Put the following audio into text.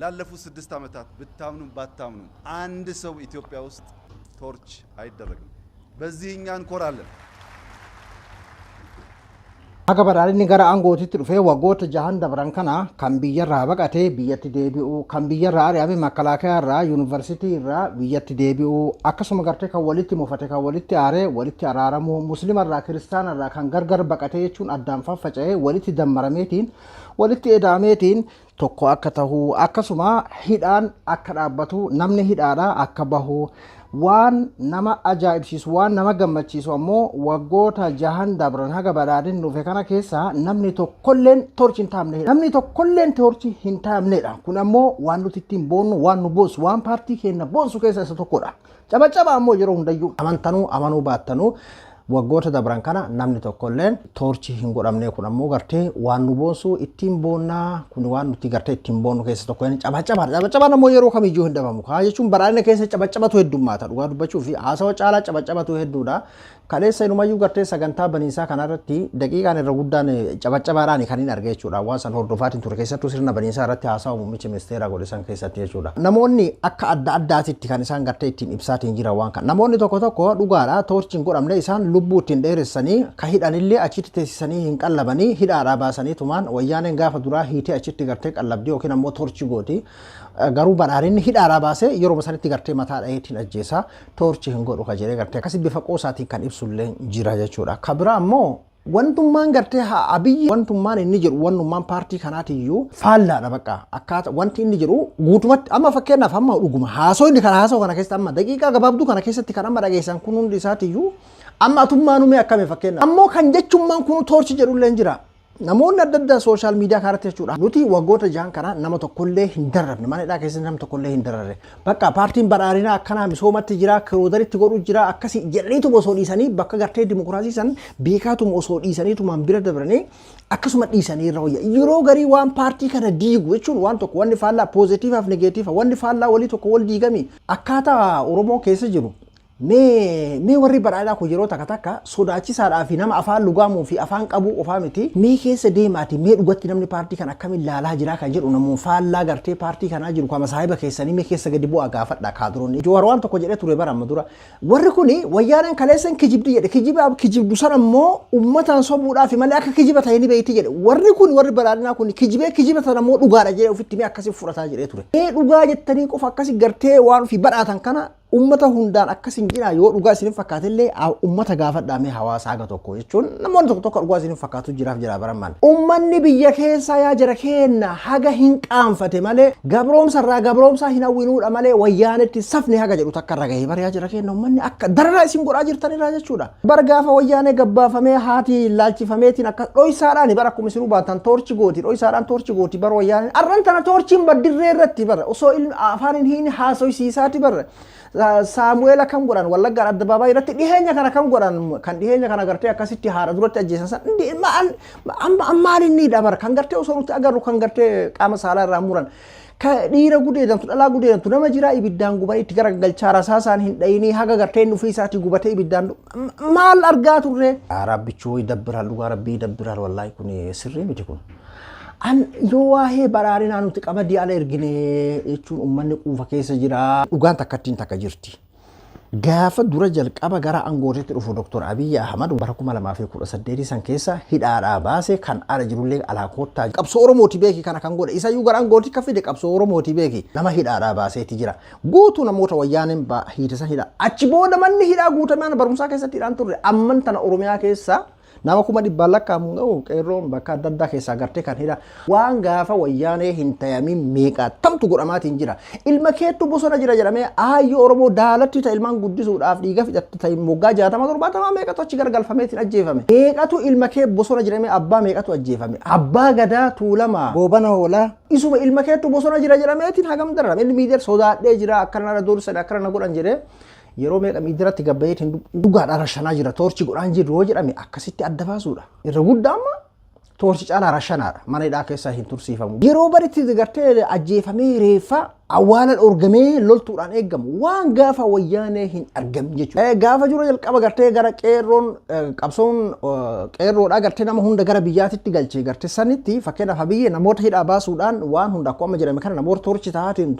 ላለፉት 6 ዓመታት ብታምኑም ባታምኑም አንድ ሰው ኢትዮጵያ ውስጥ ቶርች አይደረግም። በዚህ እኛ እንኮራለን። Akka badhaadhinni gara aangootitti dhufee waggoota 6 dabran kana kan biyyarraa baqatee biyyatti deebi'u, kan biyyarraa ari'ame makalaakaa irraa yuunivarsiitii irraa biyyatti deebi'u, akkasuma gartee kan walitti mufate kan walitti aaree walitti araaramu, musliima irraa kiristaana irraa kan gargar baqatee jechuun addaan faffaca'ee walitti dammarameetiin walitti edaameetiin tokko akka tahu, akkasuma hidhaan akka dhaabbatu, namni hidhaadhaa akka bahu waan nama ajaa'ibsiisu waan nama gammachiisu ammoo waggoota 6 dabran haga badhaadhinni dhufe kana keessa namni tokkolleen torchi hin taa'amne, namni tokkolleen torchi hin taa'amnedha. Kun ammoo waan nuti ittiin boonnu, waan nu boonsu, waan paartii keenya boonsu keessa isa tokkodha. Cabacaba ammoo yeroo hundayyuu amantanuu amanuu baattanuu waggoota dabran kana namni tokkolleen torchi hin godhamne. Kun ammoo gartee waan nu boonsu ittiin boonnaa, kun waan nuti gartee ittiin boonnu keessa tokko cabacaba ammoo yeroo kamiyyuu hin dhabamu. Haa jechuun badhaadhina keessa cabacabatu heddummaata dhugaa dubbachuu fi haasawa caalaa cabacabatu hedduudha. Kaleessa inumayyuu gartee sagantaa baniisaa kanarratti daqiiqaan irra guddaan cabacabaadhaan kan hin arge jechuudha. Waan san hordofaatiin ture keessattuu sirna baniisaa irratti haasawa muummicha ministeeraa godhisan keessatti jechuudha. Namoonni akka adda addaatitti kan isaan gartee ittiin ibsaatiin jira waan kan. Namoonni tokko tokko dhugaadhaa torchiin godhamne isaan lubbuu ittiin dheeressanii ka hidhanillee achitti teessisanii hin qallabanii hidhaadhaa baasanii tumaan wayyaaneen gaafa duraa hiitee achitti gartee qallabdii yookiin ammoo torchi gooti. Garuu badhaadhinni hidhaadhaa baasee yeroo sanitti gartee mataa dhaheetiin ajjeesaa torchi hin godhu ka jedhee gartee akkasii bifa qoosaatiin kan ibsullee jira jechuudha. Kabira ammoo wantummaan gartee abiy wantummaan inni jedhu wantummaan paartii kanaatiyyuu faallaadha bakka akkaataa wanti inni jedhu guutumatti amma fakkeenyaaf amma dhuguma haasoo inni kana haasoo kana keessatti amma daqiiqaa gabaabduu kana keessatti kan amma dhageessan kun hundi isaatiyyuu amma atummaan umee akkame fakkeenyaaf ammoo kan jechummaan kun torchi jedhullee jira. Namoonni adda addaa sooshaal miidiyaa kanarratti jechuudha. Nuti waggoota 6 kana nama tokkollee hin darrabne, mana hidhaa keessatti nama tokkollee hin darrarre. Bakka paartiin badhaadhinaa akkanaa misoomatti jira, kiroodaritti godhu jira, akkasii jedhaniituma osoo dhiisanii bakka gartee dimokiraasii san beekaatuma osoo dhiisaniitumaan bira dabranii akkasuma dhiisanii irra wayya. Yeroo garii waan paartii kana diigu jechuun waan tokko wanni faallaa poozitiivaaf negeetiifa, wanni faallaa walii tokko wal diigami akkaataa Oromoo keessa jiru. Mee warri badhaadhaa kun yeroo takka sodaachisaadhaa fi nama afaan lugaamuu fi afaan qabuu qofaa miti. Mee keessa deemaati mee dhugatti namni paartii kana akkamiin laalaa jira kan jedhu namoonni faallaa gartee paartii kanaa jiru kama saahiba keessanii mee keessa gadi bu'aa gaafadha kaadiroonni. Joowar waan tokko jedhee ture bara amma dura. Warri kuni wayyaaneen kaleessan kijibdi jedhe kijibdu san ammoo uummataan sobuudhaaf malee akka kijiba ta'e ni beeyti jedhe. Warri kun warri badhaadhinaa kun kijiba tan ammoo dhugaadha jedhee ofitti mee akkasii fudhataa jedhee ture. Mee dhugaa jettanii qofa akkasii gartee waan fi badhaatan kana ummata hundaan akkasin jira yoo dhugaa isin fakkaatellee ummata gaafadhaamee hawaasa haga tokko jechuun namoonni tokko tokko dhugaa isin fakkaatu jiraaf jira barammaan. Ummanni biyya keessaa yaa jira kenna haga hin qaanfate malee gabroomsarraa gabroomsaa hin hawwinuudha malee wayyaanetti safni haga jedhu takka irra gahee bara yaa jira kenna ummanni akka darraa isin godhaa jirtanirraa jechuudha. Bara gaafa wayyaanee gabbaafamee haati laalchifameetiin akka dhoysaadhaan bara akkuma isin hubaatan torchi gooti dhoysaadhaan torchi gooti bara wayyaanee arran tana torchiin baddirree irratti bara osoo afaan hin haasoysiisaati bara. Saamu'eel akkam godhan wallaggaan adda baabaa irratti dhiheenya kana kam godhan kan dhiheenya kana gartee akkasitti haadha duratti ajjeesan san maal inni dabar kan gartee osoo nuti agarru kan gartee qaama saalaa irraa muran ka dhiira gudeedamtu dhalaa gudeedamtu nama jiraa ibiddaan gubanii itti garagalchaa rasaasaan hin dhayinii haga gartee inni ofii isaatii gubatee ibiddaan maal argaa turre. Rabbichuu dabbiraal dhugaa rabbii dabbiraal wallaahi kun sirrii miti kun. An yoo waa'ee badhaadhinaa nuti qamadii ala ergine jechuun uummanni quufa keessa jira. Dhugaan takkattiin takka jirti. Gaafa dura jalqaba gara aangootitti dhufu Dr. Abiy Ahmed bara 2018 san keessa hidhaadhaa baase kan ala jirullee alaakoottaa qabsoo Oromooti beeki kana kan godhe isayyuu gara aangootii ka fide qabsoo Oromooti beeki nama hidhaadhaa baaseeti jira. Guutuu namoota wayyaaneen hiitisan hidhaa. Achi booda manni hidhaa guutamee barumsaa keessatti hidhaan turre amman tana Oromiyaa keessa nama kuma dhibbaan lakkaa'amu qeerroon bakka adda addaa keessaa gartee kan hidha waan gaafa wayyaanee hin tayamin meeqaa tamtu godhamaatiin jira. Ilma keettu bosona jira jedhamee aayyoo Oromoo daalatti ta'e ilmaan guddisuudhaaf dhiiga fixatti ta'e moggaa 60-70 meeqatu achi gargalfameetiin ajjeefame. Meeqatu ilma kee bosona jedhamee abbaa meeqatu ajjeefame. Abbaa Gadaa Tuulamaa Goobana Hoolaa isuma ilma keettu bosona jira jedhameetiin hagam darrame. Inni miidiyaa sodaadhee jira akkana doorsan akkana godhan jedhee yeroo meeqa miidiyaatti gabbayeetiin dhugaadhaan rashanaa jira torchi godhaan jiru yoo jedhame akkasitti adda baasuudha. Irra guddaa amma torchi caalaa rashanaadha mana hidhaa keessaa hin tursiifamu. Yeroo baritti gartee ajjeefamee reeffa awwaalan orgamee loltuudhaan eegamu waan gaafa wayyaanee hin argamin jechuudha. Gaafa jiru jalqaba gartee gara qeerroon qabsoon qeerroodhaa gartee nama hunda gara biyyaatitti galchee gartee sanitti fakkeenyaaf abiyyee namoota hidhaa baasuudhaan waan hunda akkuma jedhame kana namoota torchi taatiin